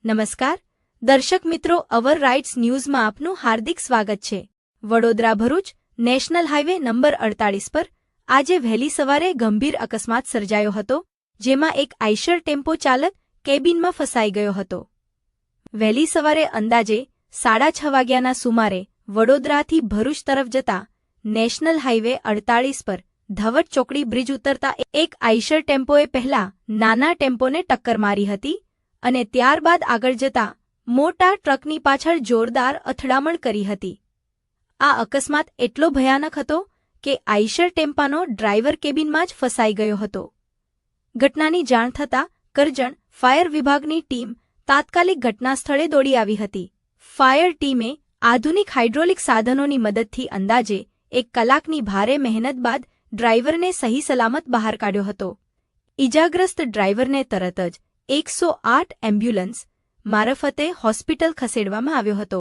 નમસ્કાર દર્શક મિત્રો, અવર રાઇટ્સ ન્યૂઝમાં આપનું હાર્દિક સ્વાગત છે। Vadodara Bharuch national highway number 48 પર આજે વહેલી સવારે ગંભીર અકસ્માત સર્જાયો હતો, જેમાં એક આઈશર ટેમ્પો ચાલક કેબિનમાં ફસાઈ ગયો હતો। વહેલી સવારે અંદાજે 6:30 વાગ્યાના સુમારે વડોદરાથી ભરૂચ તરફ જતા નેશનલ હાઇવે 48 પર ધવટ ચોકડી બ્રિજ ઉતરતા એક આઈશર ટેમ્પોએ પહેલા નાના ટેમ્પોને ટક્કર મારી હતી અને ત્યારબાદ આગળ જતા મોટા ટ્રકની પાછળ જોરદાર અથડામણ કરી હતી। આ અકસ્માત એટલો ભયાનક હતો કે આઈશર ટેમ્પાનો ડ્રાઈવર કેબિનમાં જ ફસાઈ ગયો હતો। ઘટનાની જાણ થતાં કરજણ ફાયર વિભાગની ટીમ તાત્કાલિક ઘટનાસ્થળે દોડી આવી હતી। ફાયર ટીમે આધુનિક હાઇડ્રોલિક સાધનોની મદદથી અંદાજે 1 કલાકની ભારે મહેનત બાદ ડ્રાઈવરને સહી સલામત બહાર કાઢ્યો હતો। ઇજાગ્રસ્ત ડ્રાઈવરને તરત જ 108 એમ્બ્યુલન્સ મારફતે હોસ્પિટલ ખસેડવામાં આવ્યો હતો।